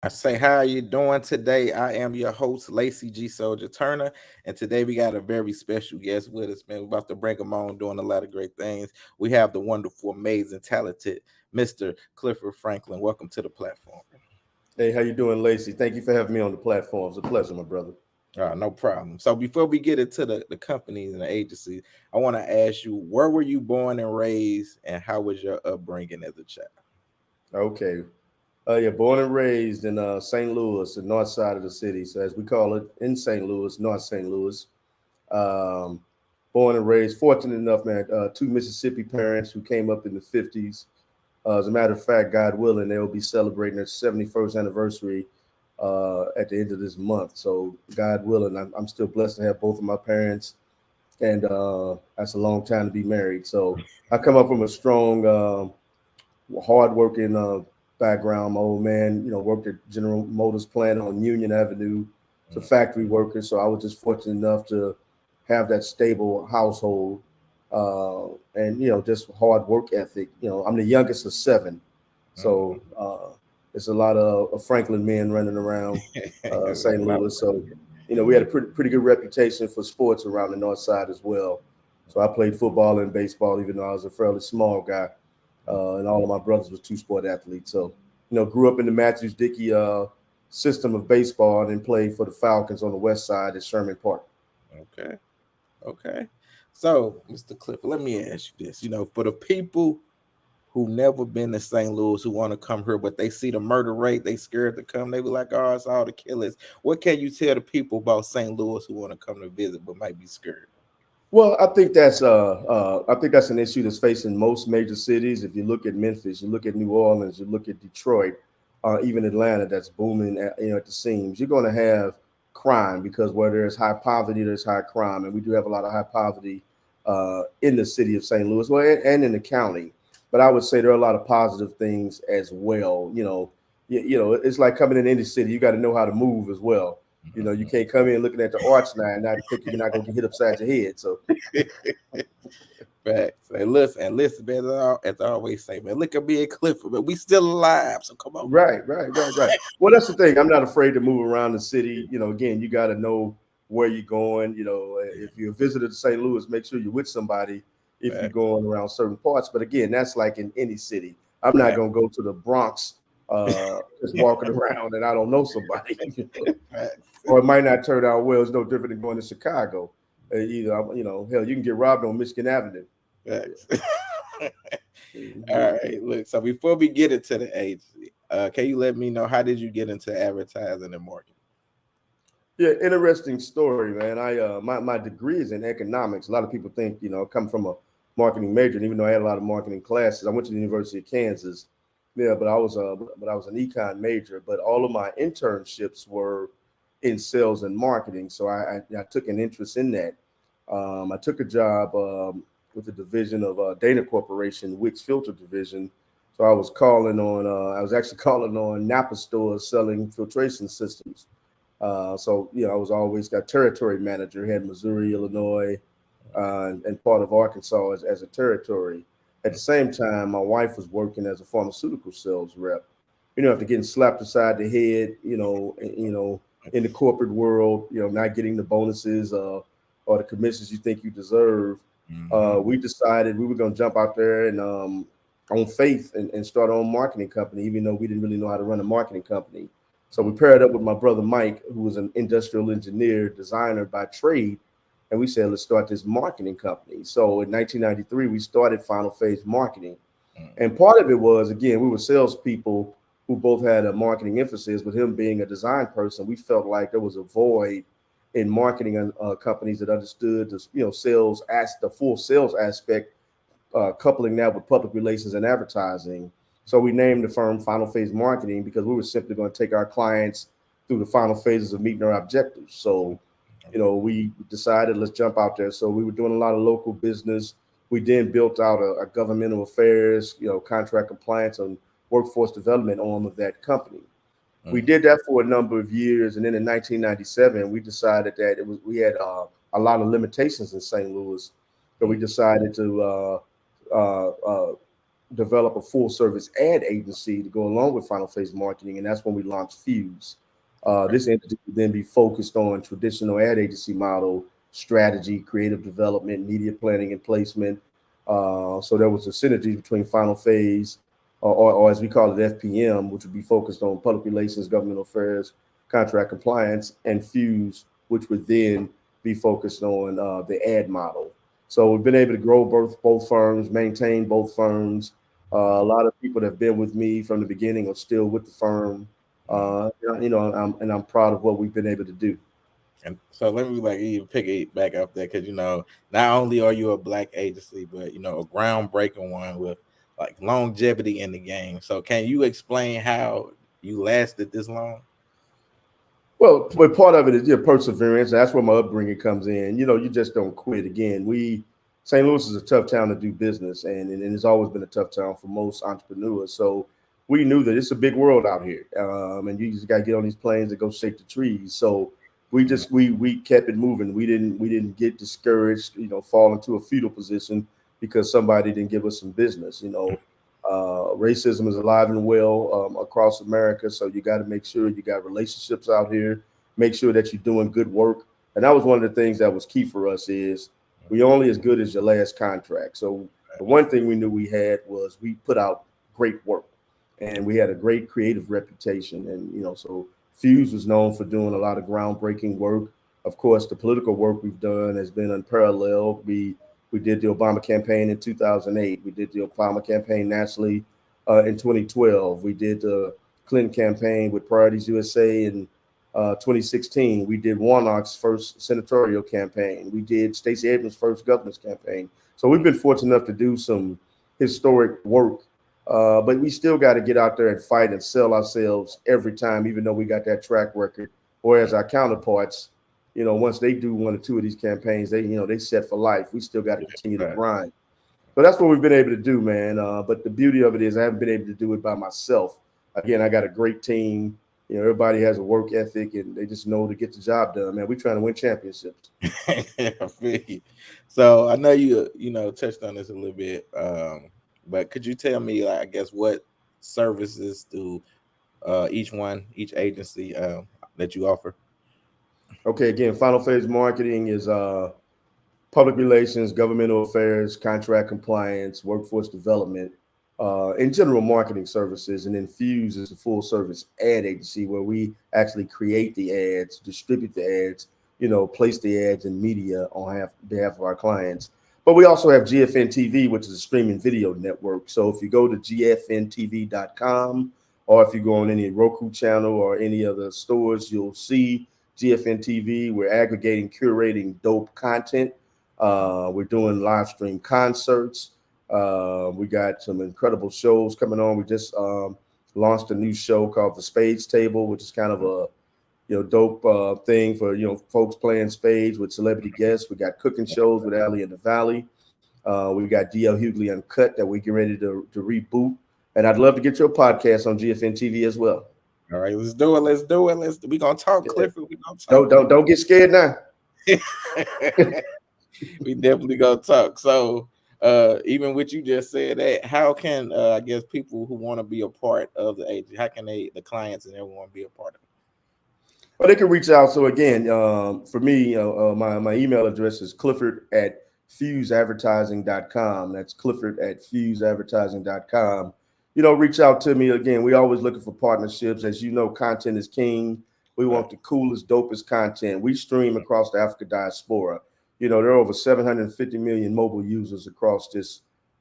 I say, how are you doing today? I am your host, Lacey G. Souldier Turner, and today we got a very special guest with us, man. We're about to bring him on, doing a lot of great things. We have the wonderful, amazing, talented Mr. Clifford Franklin. Welcome to the platform. Hey, how you doing, Lacey? Thank you for having me on the platform. It's a pleasure, my brother. No problem. So before we get into the companies and the agencies, I want to ask you, where were you born and raised, and how was your upbringing as a child? Okay. Yeah, born and raised in St. Louis, the north side of the city. So as we call it in St. Louis, North St. Louis. Um, Born and raised, fortunate enough, man, two Mississippi parents who came up in the 50s. As a matter of fact, God willing, they'll be celebrating their 71st anniversary at the end of this month. So God willing, I'm still blessed to have both of my parents, and that's a long time to be married. So I come up from a strong, hardworking background. My old man, worked at General Motors plant on Union Avenue, as a factory worker. So I was just fortunate enough to have that stable household, and just hard work ethic. I'm the youngest of seven, so there's a lot of Franklin men running around St. Louis. So we had a pretty good reputation for sports around the north side as well. So I played football and baseball, even though I was a fairly small guy, and all of my brothers were two-sport athletes. So grew up in the Matthews Dickey system of baseball, and then played for the Falcons on the west side at Sherman Park. Okay. So, Mr. Clifford, let me ask you this. For the people who never been to St. Louis, who want to come here, but they see the murder rate, they scared to come. They be like, "Oh, it's all the killers." What can you tell the people about St. Louis who want to come to visit but might be scared? Well, I think that's an issue that's facing most major cities. If you look at Memphis, you look at New Orleans, you look at Detroit, even Atlanta, that's booming at the seams. You're going to have crime, because where there's high poverty, there's high crime, and we do have a lot of high poverty in the city of St. Louis, well, and in the county. But I would say there are a lot of positive things as well. It's like coming in any city. You got to know how to move as well. You can't come in looking at the arch now and not think you're not going to get hit upside your head. So, Facts. And listen, man. As I always say, man, look at me and Clifford, but we still alive. So come on. right. Well, that's the thing. I'm not afraid to move around the city. Again, you got to know where you're going. If you're a visitor to St. Louis, make sure you're with somebody if you're going around certain parts. But again, that's like in any city. I'm not going to go to the Bronx just walking around and I don't know somebody. Or it might not turn out well. It's no different than going to Chicago. Either, hell, you can get robbed on Michigan Avenue. All right, look. So before we get into the agency, can you let me know, how did you get into advertising and marketing? Yeah, interesting story, man. My degree is in economics. A lot of people think I come from a marketing major, and even though I had a lot of marketing classes, I went to the University of Kansas. Yeah, but I was an econ major. But all of my internships were in sales and marketing, so I took an interest in that. I took a job with the division of Dana Corporation, Wicks Filter Division. So I was calling on, I was actually calling on Napa stores selling filtration systems. So I was always got territory manager, had Missouri, Illinois, and part of Arkansas as a territory. At the same time, my wife was working as a pharmaceutical sales rep. After getting slapped aside the head, in the corporate world, not getting the bonuses or the commissions you think you deserve, we decided we were going to jump out there and on faith and start our own marketing company, even though we didn't really know how to run a marketing company. So we paired up with my brother Mike, who was an industrial engineer, designer by trade, and we said, let's start this marketing company. So in 1993, we started Final Phase Marketing. And part of it was, again, we were salespeople who both had a marketing emphasis. With him being a design person, we felt like there was a void in marketing companies that understood the the full sales aspect, coupling that with public relations and advertising. So we named the firm Final Phase Marketing because we were simply going to take our clients through the final phases of meeting our objectives. So, we decided let's jump out there. So we were doing a lot of local business. We then built out a governmental affairs, contract compliance and workforce development arm of that company. We Mm, did that for a number of years, and then in 1997, we decided that we had a lot of limitations in St. Louis, so we mm, decided to uh, uh, develop a full service ad agency to go along with Final Phase Marketing, and that's when we launched Fuse. okay. This entity would then be focused on traditional ad agency model, strategy, creative development, media planning, and placement. So there was a synergy between Final Phase, or as we call it, FPM, which would be focused on public relations, government affairs, contract compliance, and Fuse, which would then be focused on the ad model. So we've been able to grow both firms, maintain both firms. A Mm, lot of people that have been with me from the beginning are still with the firm. mm. I'm proud of what we've been able to do. And so let me like even pick it back up there because not only are you a black agency, but a groundbreaking one with like longevity in the game. So can you explain how you lasted this long? Well, but part of it is your perseverance. That's where my upbringing comes in. You just don't quit. Again, St. Louis is a tough town to do business, and it's always been a tough town for most entrepreneurs. So we knew that it's a big world out here, and you just got to get on these planes and go shake the trees. So we kept it moving. We didn't get discouraged. Fall into a fetal position because somebody didn't give us some business. Racism is alive and well across America, so you got to make sure you got relationships out here. Make sure that you're doing good work, and that was one of the things that was key for us. Is we only as good as your last contract. So the one thing we knew we had was we put out great work, and we had a great creative reputation. And so Fuse was known for doing a lot of groundbreaking work. Of course, the political work we've done has been unparalleled. We did the Obama campaign in 2008. We did the Obama campaign nationally in 2012. We did the Clinton campaign with Priorities USA in 2016. We did Warnock's first senatorial campaign. We did Stacey Abrams' first governor's campaign. So we've been fortunate enough to do some historic work, but we still got to get out there and fight and sell ourselves every time, even though we got that track record. Whereas our counterparts, once they do one or two of these campaigns, they set for life. We still got to continue to Right. grind. So that's what we've been able to do, man. But the beauty of it is I haven't been able to do it by myself. Again, I got a great team. Everybody has a work ethic and they just know to get the job done, man. We're trying to win championships. I feel you. So I know you touched on this a little bit, but could you tell me, like, I guess, what services do each agency that you offer? Okay, again, final phase marketing is public relations, governmental affairs, contract compliance, workforce development, in general marketing services. And then Fuse is a full service ad agency where we actually create the ads, distribute the ads, place the ads in media on behalf of our clients. But we also have GFN TV, which is a streaming video network. So if you go to gfntv.com, or if you go on any Roku channel or any other stores, you'll see GFN TV. We're aggregating, curating dope content. We're doing live stream concerts. We got some incredible shows coming on. We just launched a new show called The Spades Table, which is kind of a dope thing for folks playing spades with celebrity guests. We got cooking shows with Ali in the Valley. We got DL Hughley Uncut that we get ready to reboot. And I'd love to get your podcast on GFN TV as well. All right, let's do it. Let's do it. We gonna talk, Yeah. Clifford. We gonna Don't talk. don't don't get scared now. We definitely gonna talk. So, even what you just said, that how can I guess people who want to be a part of the agency, how can the clients and everyone be a part of it? Well, they can reach out. So again, for me, my email address is clifford@fuseadvertising.com. That's clifford@fuseadvertising.com. Reach out to me. Again, we always looking for partnerships. As you know, content is king. We Right. want the coolest, dopest content. We stream across the Africa diaspora. There are over 750 million mobile users across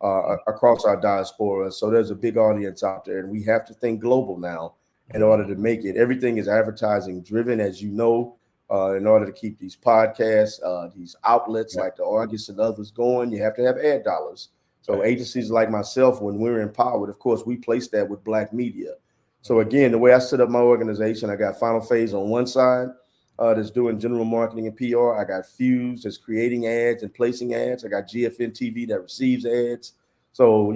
our diaspora. So there's a big audience out there, and we have to think global now in order to make it. Everything is advertising driven, as you know. In order to keep these podcasts, these outlets Right. like the Argus and others going, you have to have ad dollars. So agencies like myself, when we're empowered, of course, we place that with Black media. So Mhm. again, the way I set up my organization, I got Final Phase on one side that's doing general marketing and PR. I got Fuse that's creating ads and placing ads. I got GFN TV that receives ads. So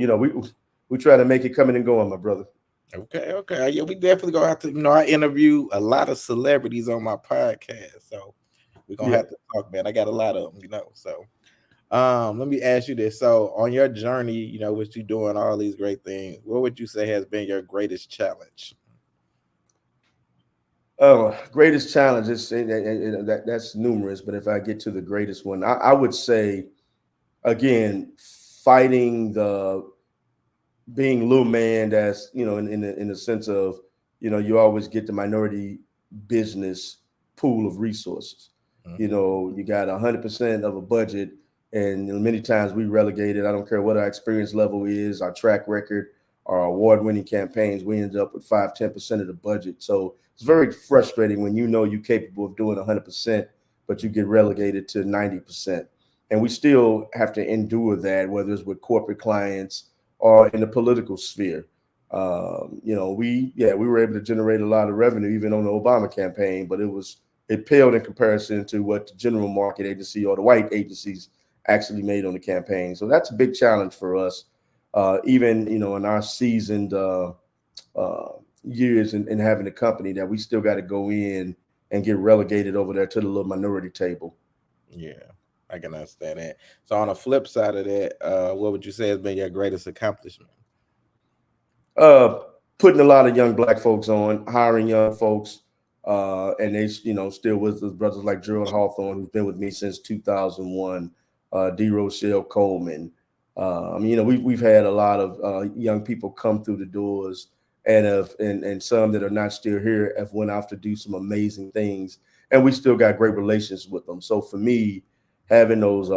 we try to make it coming and going, my brother. Okay, okay. Yeah, we definitely gonna have to, I interview a lot of celebrities on my podcast. So we're gonna Yeah. have to talk, man. I got a lot of them. So let me ask you this. So on your journey, with you doing all these great things, what would you say has been your greatest challenge? Greatest challenge is that's numerous, but if I get to the greatest one, I would say again, fighting the being little man. That's in the sense of you always get the minority business pool of resources. Mhm. You got 100% of a budget, and many times we relegated. I don't care what our experience level is, our track record, our award-winning campaigns. We end up with 5-10% of the budget. So it's very frustrating when you're capable of doing 100%, but you get relegated to 90%, and we still have to endure that, whether it's with corporate clients or in the political sphere. We were able to generate a lot of revenue even on the Obama campaign, but it paled in comparison to what the general market agency or the white agencies actually made on the campaign. So that's a big challenge for us, even in our seasoned uh, years in having a company, that we still got to go in and get relegated over there to the little minority table. Yeah, I can understand that. So on the flip side of that, what would you say has been your greatest accomplishment? Uh, Putting a lot of young Black folks on, hiring young folks, and they, still with us. Brothers like Gerald Hawthorne, who's been with me since 2001, D. Rochelle Coleman. We've had a lot of young people come through the doors, and some that are not still here have went off to do some amazing things, and we still got great relations with them. So for me, having those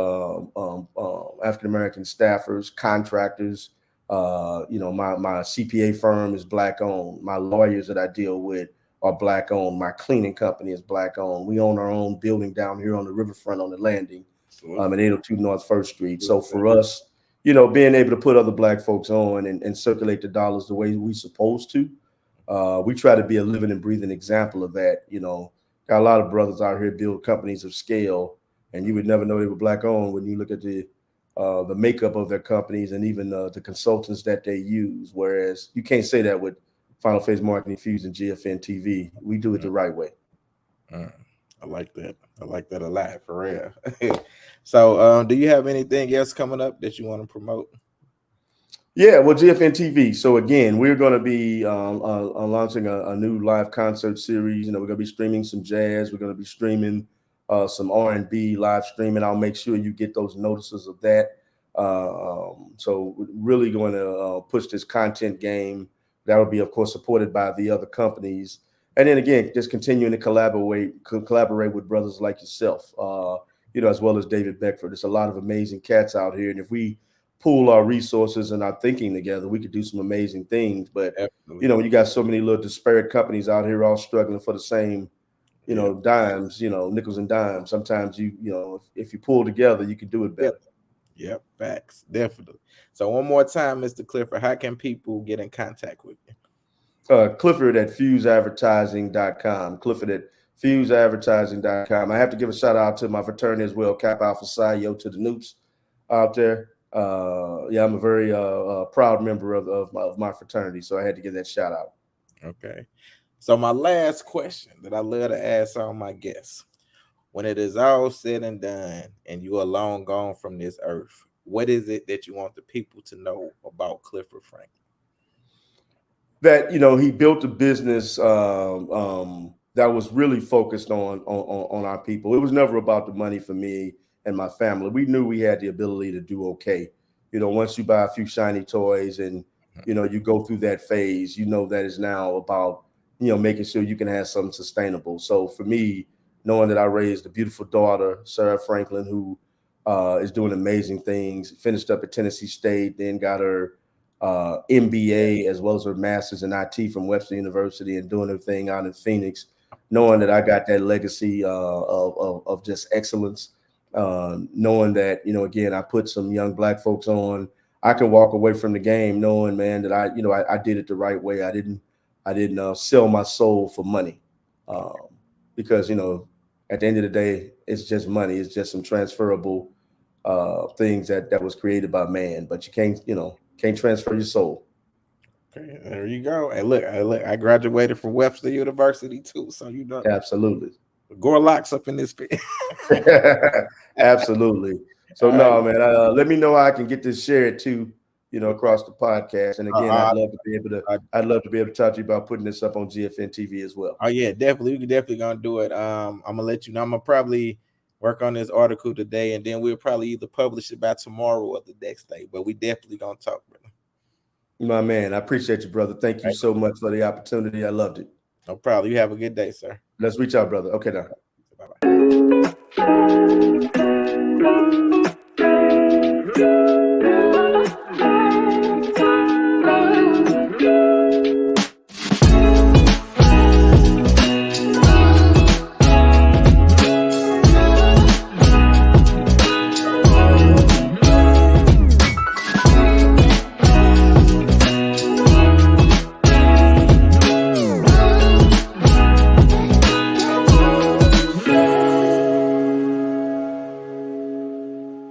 African American staffers, contractors, my CPA firm is Black owned. My lawyers that I deal with are Black owned. My cleaning company is Black owned. We own our own building down here on the riverfront on the landing, Salute. at 802 North First Street. Salute So to for us, being able to put other Black folks on and circulate the dollars the way we supposed to, we try to be a living and breathing example of that. Got a lot of brothers out here build companies of scale, and you would never know they were Black owned when you look at the makeup of their companies and even the consultants that they use. Whereas you can't say that with Final Phase Marketing, Fuse, and GFN TV. We do it that. the right way. Mm, I like that. I like that a lot, for real. So, do you have anything else coming up that you want to promote? Yeah, well, GFN TV. So again, we're going to be launching a new live concert series. We're going to be streaming some jazz. We're going to be streaming some R&B live streaming. I'll make sure you get those notices of that. So we're really going to push this content game. That will be, of course, supported by the other companies. And then again, just continuing to collaborate with brothers like yourself, as well as David Beckford. There's a lot of amazing cats out here, and if we pool our resources and our thinking together, we could do some amazing things. But Definitely. when you got so many little disparate companies out here all struggling for the same, Yep. dimes, nickels and dimes. Sometimes if you pull together, you can do it Yep. better. Yep. Facts. Definitely. So, one more time, Mr. Clifford, how can people get in contact with you? Clifford at fuseadvertising.com. Clifford at fuseadvertising.com. I have to give a shout out to my fraternity as well, Cap Alpha Psi, yo, to the Noops out there. Yeah, I'm a very proud member of my fraternity, so I had to give that shout out. Okay. So, my last question that I love to ask all my guests: when it is all said and done and you are long gone from this earth, what is it that you want the people to know about Clifford Frank? That he built a business that was really focused on our people. It was never about the money for me and my family. We knew we had the ability to do okay. Once you buy a few shiny toys and you go through that phase, that is now about making sure you can have something sustainable. So for me, knowing that I raised a beautiful daughter, Sarah Franklin, who is doing amazing things, finished up at Tennessee State, then got her MBA as well as her master's in IT from Webster University, and doing her thing out in Phoenix, knowing that I got that legacy of just excellence, knowing that, again, I put some young Black folks on. I can walk away from the game knowing, man, that I did it the right way. I didn't sell my soul for money, um, because at the end of the day, it's just money. It's just some transferable things that was created by man, but you can't transfer your soul. Okay, there you go. And look, I graduated from Webster University too, so Absolutely. Gorlocks up in this pit. Absolutely. So All right. no, man. Let me know how I can get this shared too, across the podcast. And again, Uh, I'd love to be able to talk to you about putting this up on GFN TV as well. oh yeah, definitely. We can definitely gonna do it. I'm gonna let you know. I'm gonna probably work on this article today, and then we'll probably either publish it by tomorrow or the next day. But we definitely gonna talk, brother. My man, I appreciate you, brother. Thank you Right? so much for the opportunity. I loved it. No problem. You have a good day, sir. Let's reach out, brother. Okay, now. Bye bye.